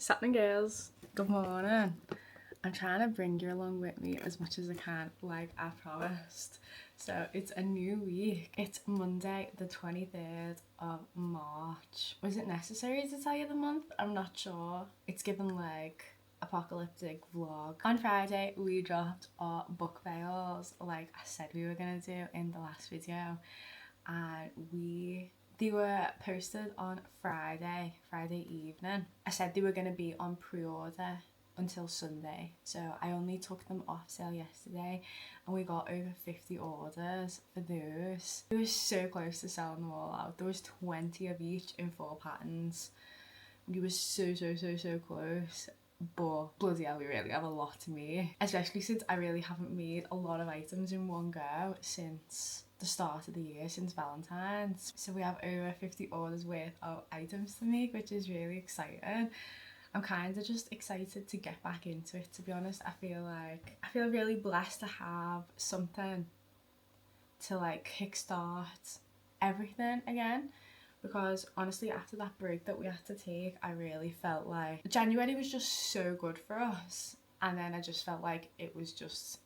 Saturn girls, good morning. I'm trying to bring you along with me as much as I can, like I promised. So it's a new week. It's Monday, the 23rd of March. Was it necessary to tell you the month? I'm not sure. It's given like apocalyptic vlog. On Friday, we dropped our book fails, like I said we were gonna do in the last video, and they were posted on Friday evening. I said they were going to be on pre-order until Sunday, so I only took them off sale yesterday and we got over 50 orders for those. It was so close to selling them all out. There was 20 of each in 4 patterns. We were so close. But bloody hell, we really have a lot to make, especially since I really haven't made a lot of items in one go since the start of the year, since Valentine's. So we have over 50 orders worth of items to make, which is really exciting. I'm kind of just excited to get back into it, to be honest. I feel really blessed to have something to like kickstart everything again, because honestly after that break that we had to take, I really felt like January was just so good for us, and then I just felt like it was just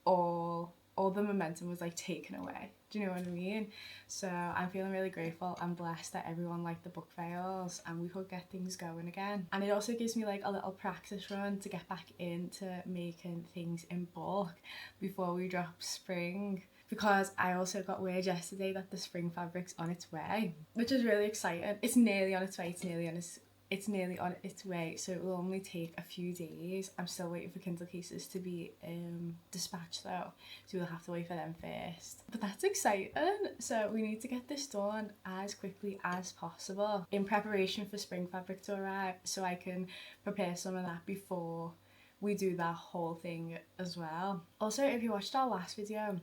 all the momentum was like taken away. Do you know what I mean? So I'm feeling really grateful and blessed that everyone liked the book fails and we could get things going again. And it also gives me like a little practice run to get back into making things in bulk before we drop spring, because I also got word yesterday that the spring fabric's on its way, which is really exciting. It's nearly on its way, it's nearly on its way, so it will only take a few days. I'm still waiting for Kindle cases to be dispatched though, so we'll have to wait for them first. But that's exciting, so we need to get this done as quickly as possible in preparation for spring fabric to arrive, so I can prepare some of that before we do that whole thing as well. Also, if you watched our last video,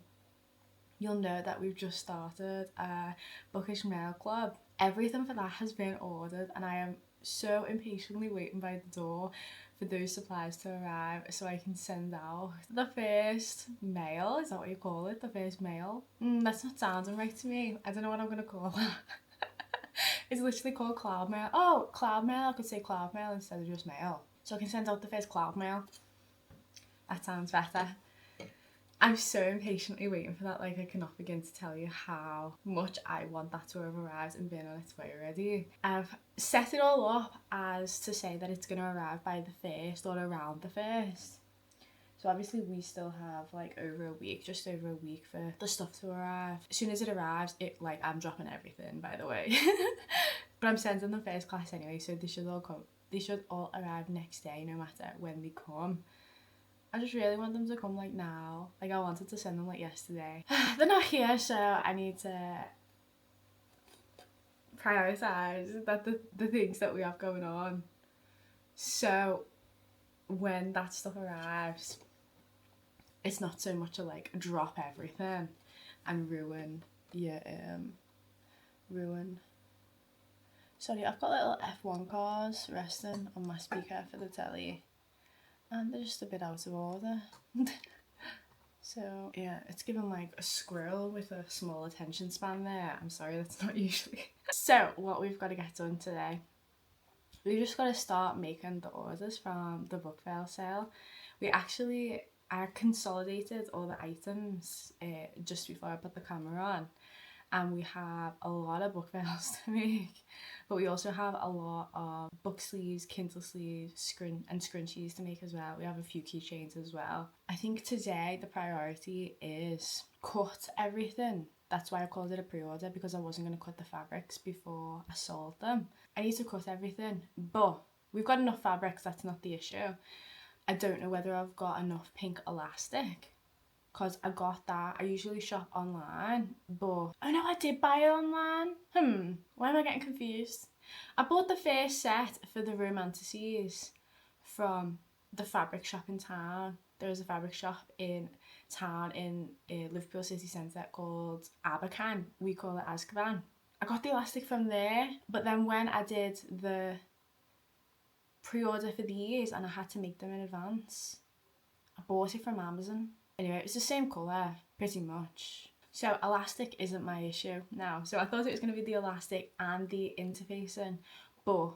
you'll know that we've just started a bookish mail club. Everything for that has been ordered and I am so impatiently waiting by the door for those supplies to arrive so I can send out the first mail. Is that what you call it? The first mail? That's not sounding right to me. I don't know what I'm gonna call it. It's literally called cloud mail. Oh, cloud mail. I could say cloud mail instead of just mail. So I can send out the first cloud mail. That sounds better. I'm so impatiently waiting for that, like I cannot begin to tell you how much I want that to have arrived and been on its way already. I've set it all up as to say that it's going to arrive by the 1st or around the 1st. So obviously we still have like over a week, just over a week for the stuff to arrive. As soon as it arrives, I'm dropping everything, by the way. But I'm sending them first class anyway, so they should all arrive next day no matter when they come. I just really want them to come like now. Like I wanted to send them like yesterday. They're not here, so I need to prioritise the things that we have going on. So when that stuff arrives, it's not so much a like drop everything and ruin your Sorry, I've got little F1 cars resting on my speaker for the telly, and they're just a bit out of order. So yeah, it's given like a squirrel with a small attention span there. I'm sorry, that's not usually. So what we've got to get done today, we've just got to start making the orders from the book fail sale. I consolidated all the items just before I put the camera on, and we have a lot of book fails to make, but we also have a lot of book sleeves, Kindle sleeves, and scrunchies to make as well. We have a few keychains as well. I think today the priority is cut everything. That's why I called it a pre-order, because I wasn't going to cut the fabrics before I sold them. I need to cut everything, but we've got enough fabrics, that's not the issue. I don't know whether I've got enough pink elastic, because I got that. I usually shop online, but oh no, I did buy it online. Why am I getting confused? I bought the first set for the Romanticises from the fabric shop in town. There is a fabric shop in town in Liverpool city centre called Abercan. We call it Azkaban. I got the elastic from there, but then when I did the pre-order for these and I had to make them in advance, I bought it from Amazon. Anyway, it's the same colour, pretty much. So elastic isn't my issue now. So I thought it was going to be the elastic and the interfacing, but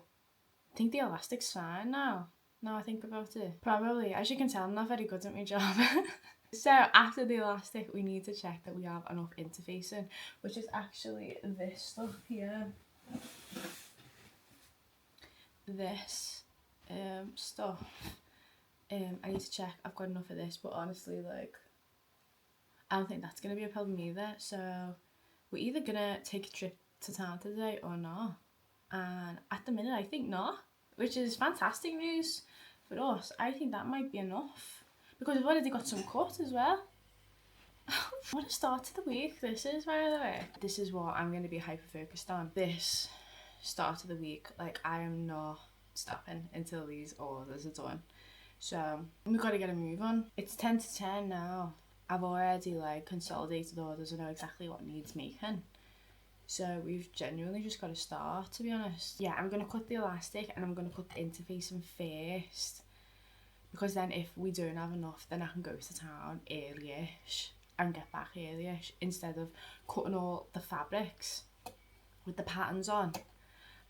I think the elastic's fine now. Now I think about it. Probably. As you can tell, I'm not very good at my job. So after the elastic, we need to check that we have enough interfacing, which is actually this stuff here. This stuff. I need to check I've got enough of this, but honestly, like, I don't think that's going to be a problem either. So we're either going to take a trip to town today or not. And at the minute, I think not, which is fantastic news for us. I think that might be enough because we've already got some cut as well. What a start to the week this is, by the way. This is what I'm going to be hyper-focused on. This start of the week, like, I am not stopping until these orders are done. So we've got to get a move on. It's 10 to 10 now. I've already, like, consolidated orders and know exactly what needs making. So we've genuinely just got to start, to be honest. Yeah, I'm going to cut the elastic and I'm going to cut the interfacing first. Because then if we don't have enough, then I can go to town early-ish and get back early-ish instead of cutting all the fabrics with the patterns on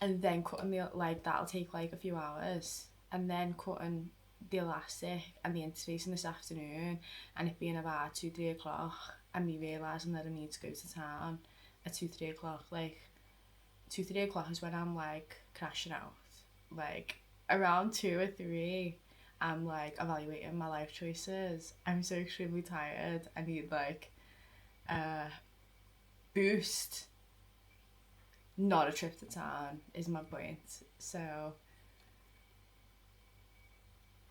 and then cutting the, like, that'll take like a few hours, and then cutting the elastic and the interfacing this afternoon, and it being about 2-3 o'clock and me realising that I need to go to town at 2-3 o'clock. Like 2-3 o'clock is when I'm like crashing out. Like around 2 or 3 I'm like evaluating my life choices. I'm so extremely tired. I need like a boost. Not a trip to town is my point. So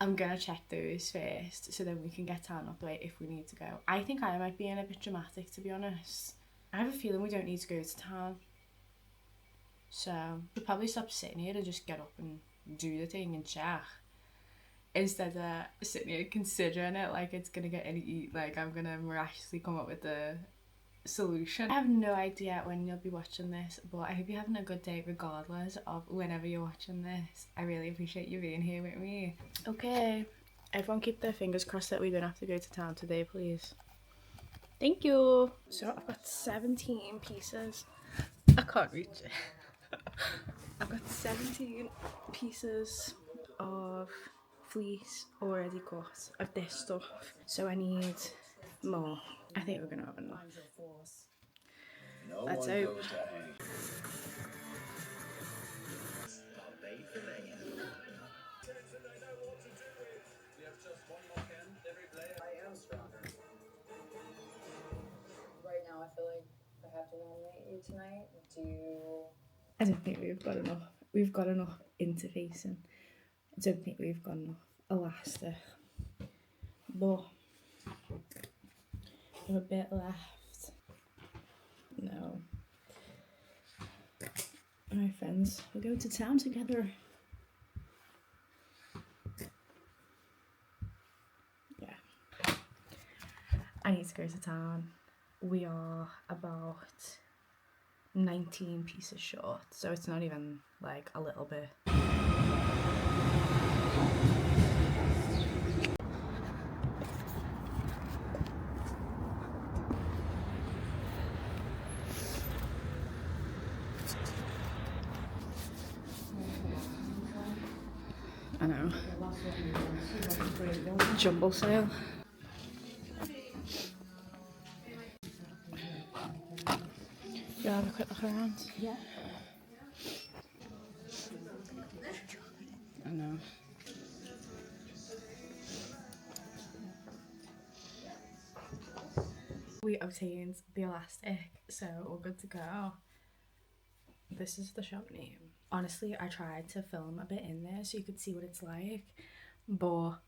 I'm gonna check those first so then we can get town up the way if we need to go. I think I might be in a bit dramatic, to be honest. I have a feeling we don't need to go to town. So we'll probably stop sitting here and just get up and do the thing and check. Instead of sitting here considering it like it's gonna get any, like I'm gonna miraculously come up with a solution. I have no idea when you'll be watching this, but I hope you're having a good day regardless of whenever you're watching this. I really appreciate you being here with me. Okay, everyone keep their fingers crossed that we don't have to go to town today, please. Thank you. So I've got 17 pieces. I can't reach it. I've got 17 pieces of fleece already cut of this stuff, so I need more. I think we're gonna have enough. Let's hope. Right now, I feel like I have to nominate you tonight. I don't think we've got enough. We've got enough interfacing. I don't think we've got enough elastic. But we have a bit left. No. My friends, we're going to town together. Yeah. I need to go to town. We are about 19 pieces short, so it's not even like a little bit. I know. Jumble sale. You have a quick look around? Yeah. I know. We obtained the elastic, so we're good to go. This is the shop name. Honestly, I tried to film a bit in there so you could see what it's like, but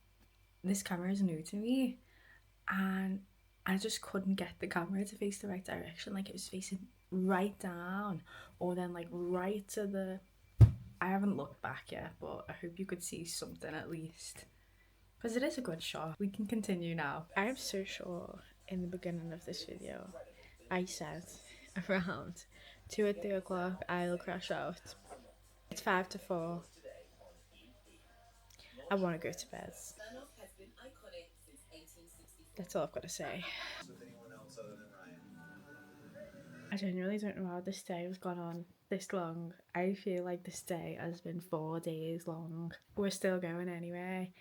this camera is new to me and I just couldn't get the camera to face the right direction. Like, it was facing right down or then like right to the... I haven't looked back yet, but I hope you could see something at least, because it is a good shot. We can continue now. I am so sure in the beginning of this video I said around 2 or 3 o'clock I'll crash out. It's 5 to 4. I want to go to bed. That's all I've got to say. I genuinely don't know how this day has gone on this long. I feel like this day has been 4 days long. We're still going anyway.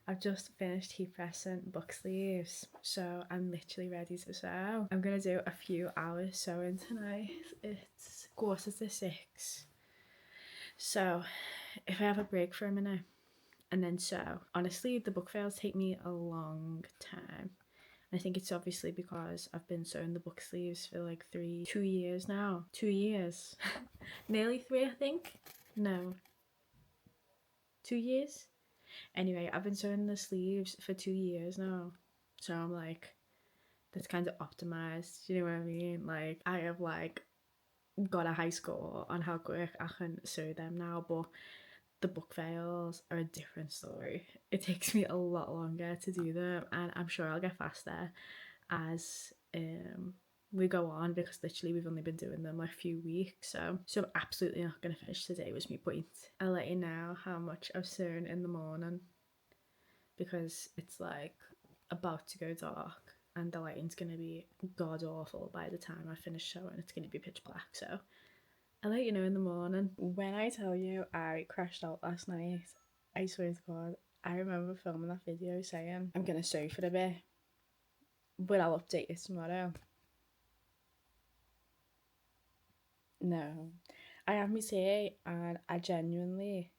I've just finished heat pressing book sleeves, so I'm literally ready to sew. I'm gonna do a few hours sewing tonight. It's 5:45. So if I have a break for a minute and then sew, honestly, the book fails take me a long time. I think it's obviously because I've been sewing the book sleeves for like 2 years now. 2 years. Nearly 3, I think. No. 2 years? Anyway, I've been sewing the sleeves for 2 years now. So I'm like, that's kind of optimized. You know what I mean? Like, I have like got a high score on how quick I can sew them now, but the book fails are a different story. It takes me a lot longer to do them, and I'm sure I'll get faster as we go on, because literally we've only been doing them like a few weeks. So I'm absolutely not going to finish today, was my point. I'll let you know how much I've sewn in the morning, because it's like about to go dark and the lighting's going to be god awful by the time I finish sewing. It's going to be pitch black. So I'll let you know in the morning. When I tell you I crashed out last night, I swear to God, I remember filming that video saying I'm going to sew for a bit, but I'll update you tomorrow. No, I have my tea and I genuinely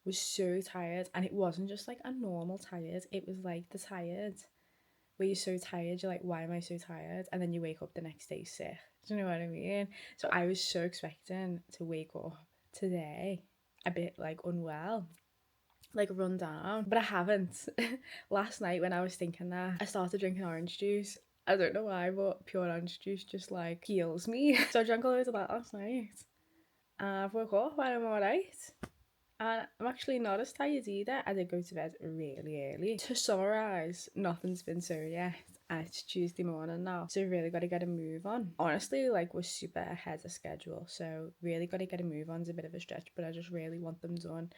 was so tired, and it wasn't just like a normal tired, it was like the tired where you're so tired, you're like, why am I so tired? And then you wake up the next day sick. Do you know what I mean? So I was so expecting to wake up today a bit like unwell, like run down, but I haven't. Last night when I was thinking that, I started drinking orange juice. I don't know why, but pure orange juice just like heals me. So I drank a load of that last night. And I've woke up and I'm alright. And I'm actually not as tired either. I did go to bed really early. To summarise, nothing's been sewed yet. And it's Tuesday morning now. So really got to get a move on. Honestly, like, we're super ahead of schedule. So really got to get a move on. It's a bit of a stretch, but I just really want them done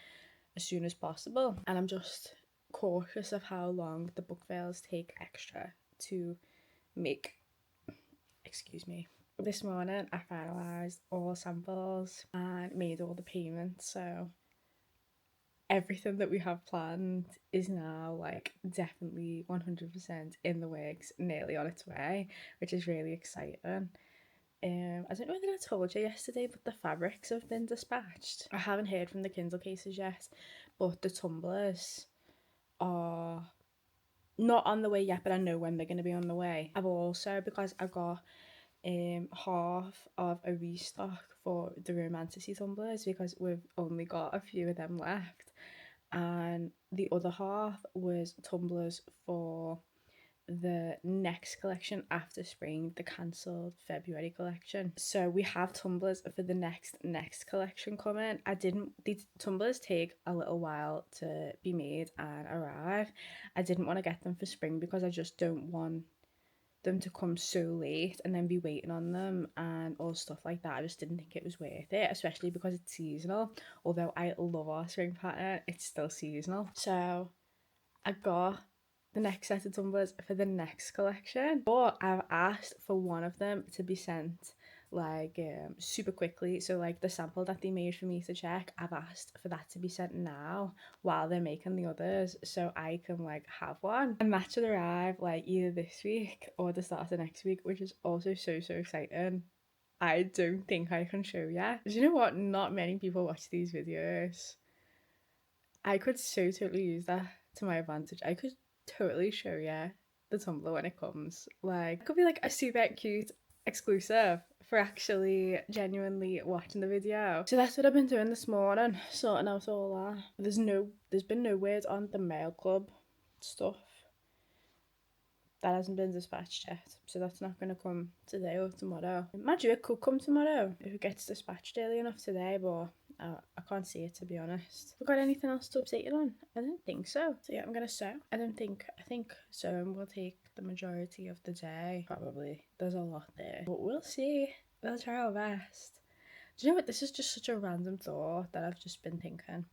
as soon as possible. And I'm just cautious of how long the book fails take extra to make. Excuse me. This morning I finalised all samples and made all the payments, so everything that we have planned is now like definitely 100% in the works, nearly on its way, which is really exciting. I don't know whether I told you yesterday, but the fabrics have been dispatched. I haven't heard from the Kindle cases yet, but the tumblers are not on the way yet, but I know when they're going to be on the way. I've also, because I got half of a restock for the Romantasy tumblers, because we've only got a few of them left, and the other half was tumblers for the next collection after spring, the cancelled February collection. So we have tumblers for the next collection coming. These tumblers take a little while to be made and arrive. I didn't want to get them for spring because I just don't want them to come so late and then be waiting on them and all stuff like that. I just didn't think it was worth it, especially because it's seasonal. Although I love our spring pattern, it's still seasonal. So I got the next set of tumblers for the next collection, but I've asked for one of them to be sent like super quickly. So like the sample that they made for me to check, I've asked for that to be sent now while they're making the others, so I can like have one, and that should arrive like either this week or the start of next week, which is also so exciting. I don't think I can show yet. Do you know what? Not many people watch these videos. I could so totally use that to my advantage. I could totally show you the Tumblr when it comes. Like, it could be like a super cute exclusive for actually genuinely watching the video. So that's what I've been doing this morning, sorting out all that. There's been no word on the mail club stuff. That hasn't been dispatched yet, so that's not going to come today or tomorrow. Imagine it could come tomorrow if it gets dispatched early enough today, but I can't see it, to be honest. Have I got anything else to update you on? I don't think so. So yeah, I'm gonna sew. I think sewing will take the majority of the day. Probably. There's a lot there, but we'll see. We'll try our best. Do you know what? This is just such a random thought that I've just been thinking.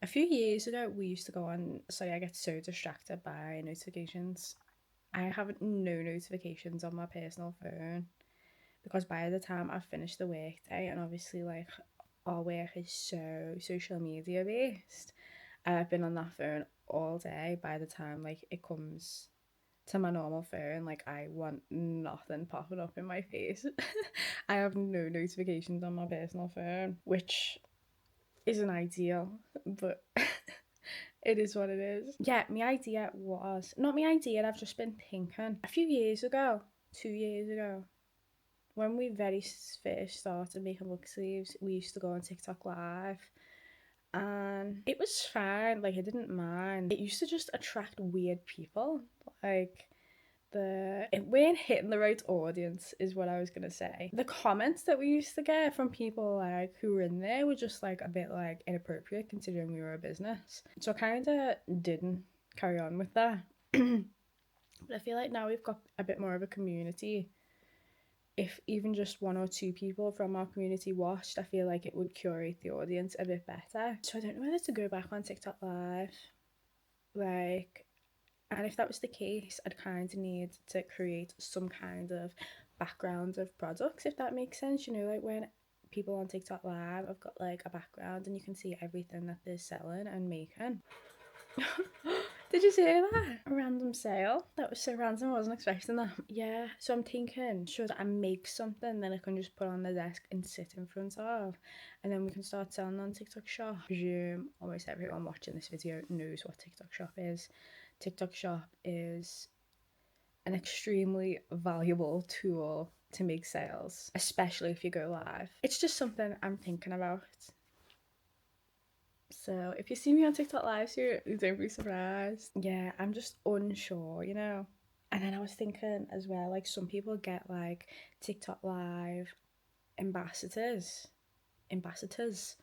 A few years ago, we used to go on. Sorry, I get so distracted by notifications. I have no notifications on my personal phone because by the time I've finished the work day, and obviously like our work is so social media based, I've been on that phone all day. By the time like it comes to my normal phone, like I want nothing popping up in my face. I have no notifications on my personal phone, which isn't ideal, but it is what it is. Yeah, my idea was not my idea. I've just been thinking a few years ago, 2 years ago, when we very first started making book sleeves, we used to go on TikTok live, and it was fine. Like I didn't mind. It used to just attract weird people. Like it weren't hitting the right audience is what I was gonna say. The comments that we used to get from people like who were in there were just like a bit like inappropriate considering we were a business. So I kinda didn't carry on with that. But I feel like now we've got a bit more of a community. If even just one or two people from our community watched, I feel like it would curate the audience a bit better. So I don't know whether to go back on TikTok live. Like, and if that was the case, I'd kind of need to create some kind of background of products, if that makes sense. You know, like when people on TikTok live, I've got like a background and you can see everything that they're selling and making. Did you see that? A random sale? That was so random, I wasn't expecting that. Yeah, so I'm thinking, should I make something that I can just put on the desk and sit in front of? And then we can start selling on TikTok Shop. I presume almost everyone watching this video knows what TikTok Shop is. TikTok Shop is an extremely valuable tool to make sales, especially if you go live. It's just something I'm thinking about. So if you see me on TikTok live soon, don't be surprised. Yeah, I'm just unsure, you know. And then I was thinking as well, like some people get like TikTok live ambassadors, ambassadors,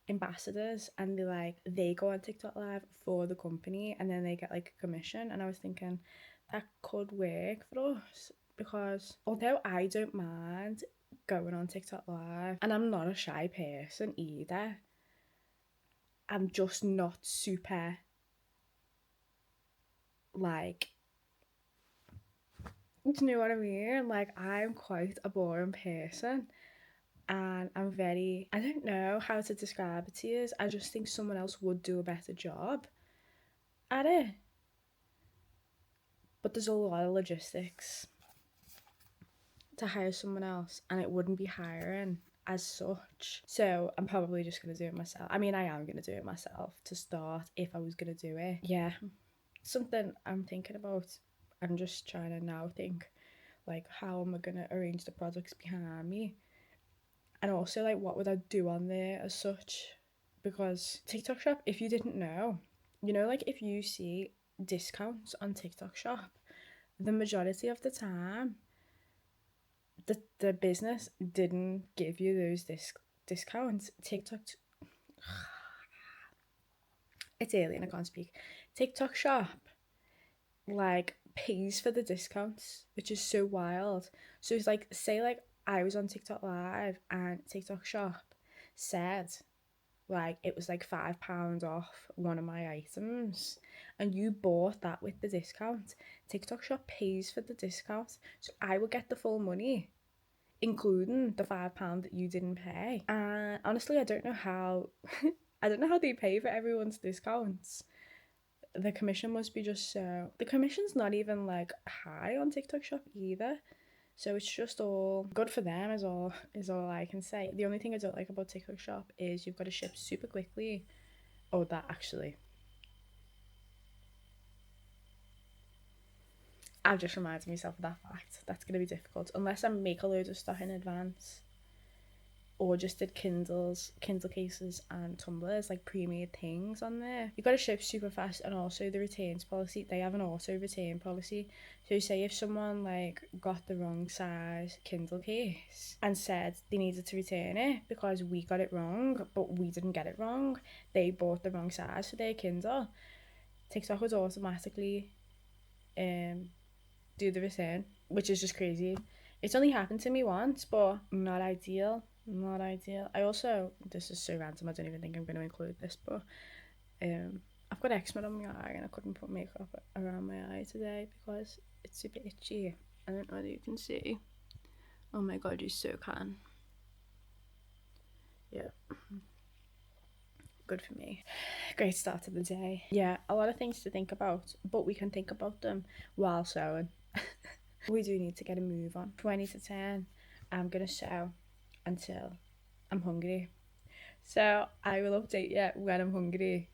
ambassadors, and they go on TikTok live for the company, and then they get like a commission. And I was thinking that could work for us because although I don't mind going on TikTok live, and I'm not a shy person either, I'm just not super like, do you know what I mean? Like I'm quite a boring person and I'm very, I don't know how to describe it to you. I just think someone else would do a better job at it. But there's a lot of logistics to hire someone else and it wouldn't be hiring as such. So I'm probably just gonna do it myself. I mean I am gonna do it myself to start if I was gonna do it. Yeah. Something I'm thinking about. I'm just trying to now think like how am I gonna arrange the products behind me, and also like what would I do on there as such, because TikTok Shop, if you didn't know, you know, like if you see discounts on TikTok Shop, the majority of the time the business didn't give you those discounts. It's alien, I can't speak. TikTok Shop like pays for the discounts, which is so wild. So it's like, say like I was on TikTok live and TikTok Shop said like it was like £5 off one of my items and you bought that with the discount, TikTok Shop pays for the discount, so I will get the full money including the £5 that you didn't pay. And honestly I don't know how I don't know how they pay for everyone's discounts. The commission must be just so, the commission's not even like high on TikTok Shop either, so it's just all good for them is all I can say. The only thing I don't like about TikTok Shop is you've got to ship super quickly. Oh, that actually, I've just reminded myself of that fact. That's going to be difficult unless I make a load of stuff in advance or just did Kindle cases and tumblers, like pre-made things on there. You got to ship super fast, and also the returns policy, they have an auto return policy. So say if someone like got the wrong size Kindle case and said they needed to return it because we got it wrong, but we didn't get it wrong, they bought the wrong size for their Kindle, TikTok would automatically do the return, which is just crazy. It's only happened to me once, but not ideal. Not ideal. I also, this is so random, I don't even think I'm going to include this, but I've got eczema on my eye and I couldn't put makeup around my eye today because it's super itchy. I don't know whether you can see. Oh my god, you so can. Yeah. Good for me. Great start to the day. Yeah, a lot of things to think about, but we can think about them while sewing. We do need to get a move on. 20 to 10, I'm gonna sew until I'm hungry. So I will update you when I'm hungry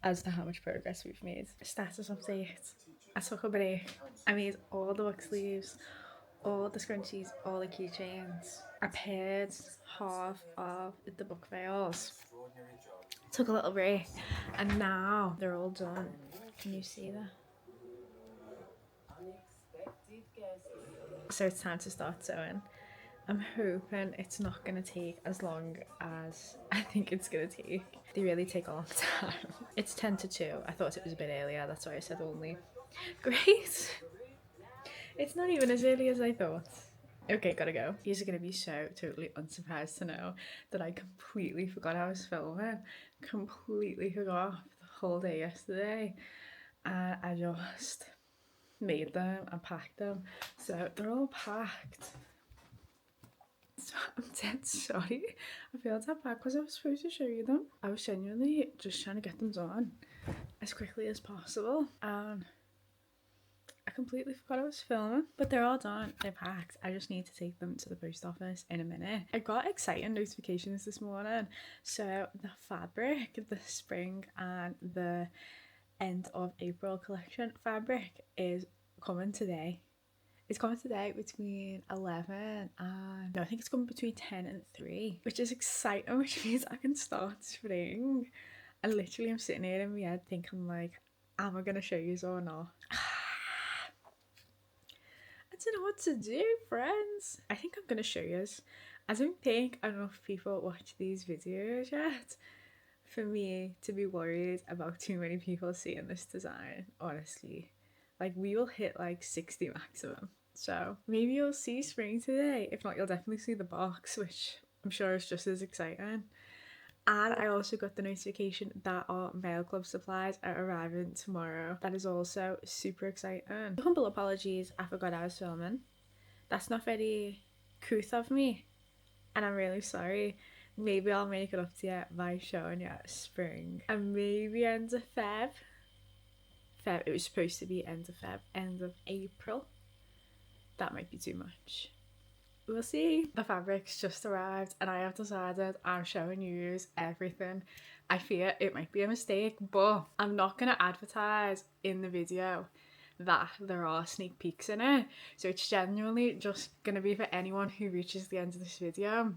as to how much progress we've made. Status update. I took a break. I made all the book sleeves, all the scrunchies, all the keychains. I paired half of the book veils. Took a little break and now they're all done. Can you see that? So it's time to start sewing. I'm hoping it's not going to take as long as I think it's going to take. They really take a long time. It's 10 to 2. I thought it was a bit earlier, that's why I said only. Great! It's not even as early as I thought. Okay, gotta go. You're gonna be so totally unsurprised to know that I completely forgot I was filming. Completely forgot the whole day yesterday. And I just made them and packed them. So they're all packed. So I'm dead sorry. I feel that bad because I was supposed to show you them. I was genuinely just trying to get them done as quickly as possible. And I completely forgot I was filming, but they're all done. They're packed. I just need to take them to the post office in a minute. I got exciting notifications this morning. So the fabric, the spring and the end of April collection fabric is coming today. It's coming today between 11 and no, I think it's coming between 10 and 3, which is exciting, which means I can start spring. And literally I'm sitting here in my head thinking like, am I gonna show you or not? I don't know what to do, friends. I think I'm gonna show you. I don't think enough people watch these videos yet for me to be worried about too many people seeing this design, honestly. Like, we will hit like 60 maximum. So maybe you'll see spring today. If not, you'll definitely see the box, which I'm sure is just as exciting. And I also got the notification that our Mail Club supplies are arriving tomorrow. That is also super exciting. Humble apologies, I forgot I was filming. That's not very couth of me, and I'm really sorry. Maybe I'll make it up to you by showing you spring. And maybe end of Feb. It was supposed to be end of Feb, end of April. That might be too much. We'll see. The fabric's just arrived and I have decided I'm showing you everything. I fear it might be a mistake, but I'm not going to advertise in the video that there are sneak peeks in it. So it's genuinely just going to be for anyone who reaches the end of this video,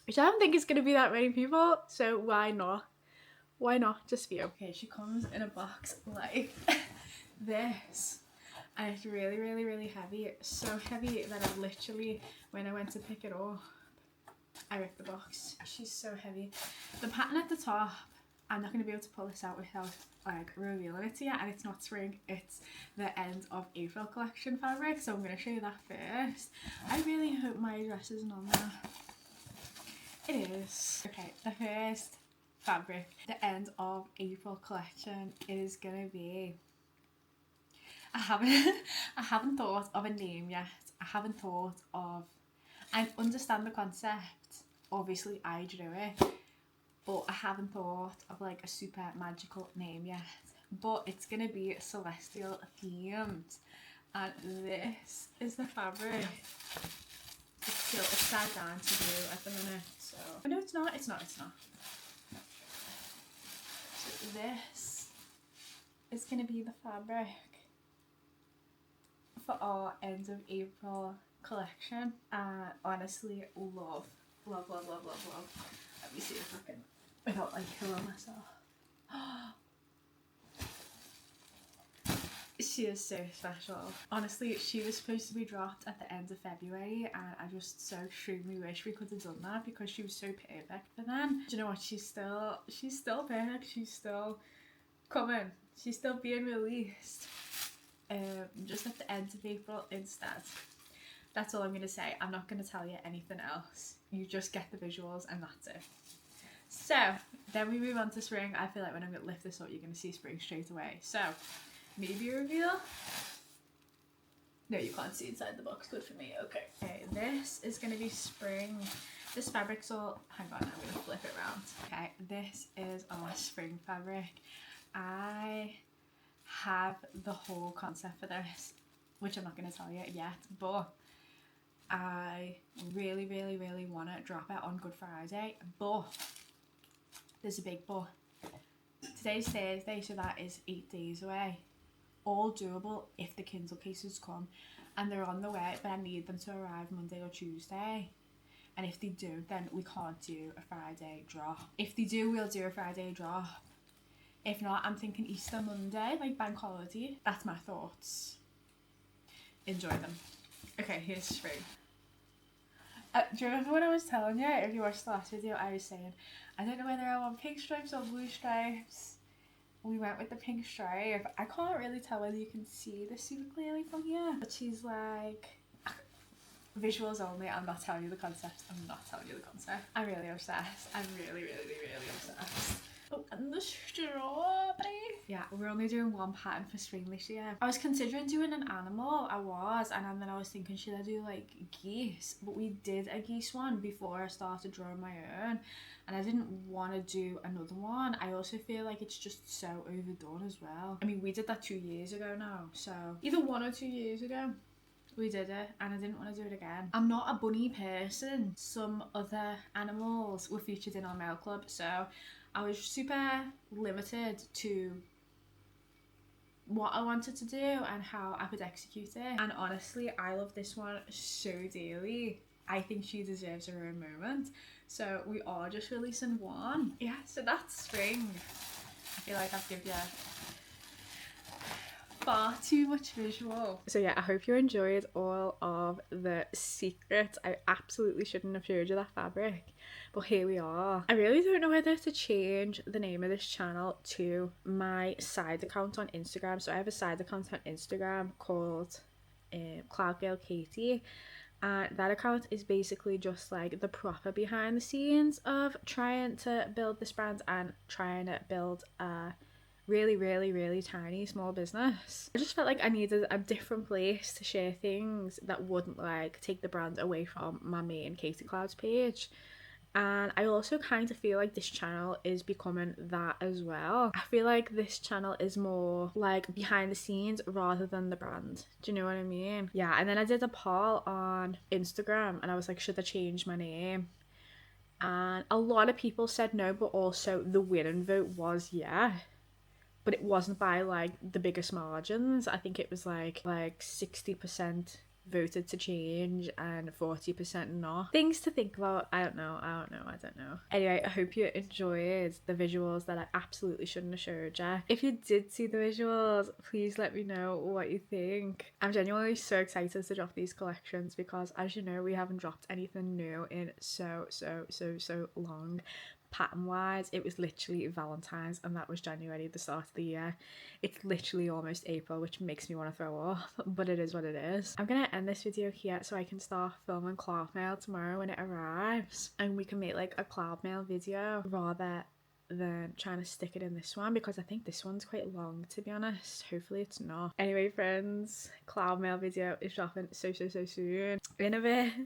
which I don't think is going to be that many people, so why not? Why not? Just for you. Okay, she comes in a box like this. And it's really, really, really heavy. It's so heavy that I literally, when I went to pick it up, I ripped the box. She's so heavy. The pattern at the top, I'm not going to be able to pull this out without like revealing it to you. And it's not spring, it's the end of April collection fabric. So I'm going to show you that first. I really hope my address isn't on there. It is. Okay, the first fabric, the end of April collection is going to be... I haven't thought of a name yet. I understand the concept. Obviously I drew it, but I haven't thought of like a super magical name yet. But it's gonna be celestial themed, and this is the fabric. It's upside down to do at the minute. So no, it's not. So this is gonna be the fabric for our end of April collection. Honestly, love. Let me see if I can, without like killing myself. She is so special. Honestly, she was supposed to be dropped at the end of February, and I just so extremely wish we could have done that because she was so perfect for then. Do you know what? She's still perfect. She's still coming. She's still being released. Just at the end of April instead. That's all I'm going to say. I'm not going to tell you anything else. You just get the visuals and that's it. So, then we move on to spring. I feel like when I'm going to lift this up, you're going to see spring straight away. So, maybe a reveal? No, you can't see inside the box. Good for me. Okay. Okay, this is going to be spring. This fabric's all... Hang on, I'm going to flip it around. Okay, this is our spring fabric. I have the whole concept for this, which I'm not going to tell you yet, but I really, really, really want to drop it on Good Friday, but there's a big but. Today's Thursday, so that is 8 days away. All doable if the Kindle cases come, and they're on the way, but I need them to arrive Monday or Tuesday. And if they do, then we can't do a Friday drop. If they do, we'll do a Friday drop. If not, I'm thinking Easter Monday, like bank holiday. That's my thoughts. Enjoy them. Okay, here's spring. Do you remember when I was telling you, if you watched the last video, I was saying, I don't know whether I want pink stripes or blue stripes. We went with the pink stripe. I can't really tell whether you can see this super clearly from here, but she's like, visuals only. I'm not telling you the concept. I'm really obsessed. I'm really, really, really obsessed. Oh, and the strawberry. Yeah, we're only doing one pattern for spring this year. I was considering doing an animal, and then I was thinking, should I do like geese? But we did a geese one before I started drawing my own, and I didn't want to do another one. I also feel like it's just so overdone as well. I mean, we did that 2 years ago now, so either 1 or 2 years ago. We did it, and I didn't want to do it again. I'm not a bunny person. Some other animals were featured in our mail club, so I was super limited to what I wanted to do and how I could execute it. And honestly, I love this one so dearly. I think she deserves her own moment. So we are just releasing one. Yeah, so that's spring. I feel like I've given you far too much visual. So yeah, I hope you enjoyed all of the secrets. I absolutely shouldn't have showed you that fabric, but here we are. I really don't know whether to change the name of this channel to my side account on Instagram. So I have a side account on Instagram called Cloud Girl Katie, and that account is basically just like the proper behind the scenes of trying to build this brand and trying to build a really, really, really tiny small business. I just felt like I needed a different place to share things that wouldn't like take the brand away from my main Katie Clouds page. And I also kind of feel like this channel is becoming that as well. I feel like this channel is more like behind the scenes rather than the brand. Do you know what I mean? Yeah, and then I did a poll on Instagram and I was like, should I change my name? And a lot of people said no, but also the winning vote was yeah. But it wasn't by like the biggest margins. I think it was like 60% voted to change and 40% not. Things to think about. I don't know. Anyway, I hope you enjoyed the visuals that I absolutely shouldn't have showed you. If you did see the visuals, please let me know what you think. I'm genuinely so excited to drop these collections because, as you know, we haven't dropped anything new in so long. Pattern wise, it was literally Valentine's and that was January, the start of the year. It's literally almost April, which makes me want to throw up, but it is what it is. I'm gonna end this video here so I can start filming cloud mail tomorrow when it arrives, and we can make like a cloud mail video rather than trying to stick it in this one, because I think this one's quite long, to be honest. Hopefully it's not. Anyway friends, cloud mail video is dropping so soon. In a bit.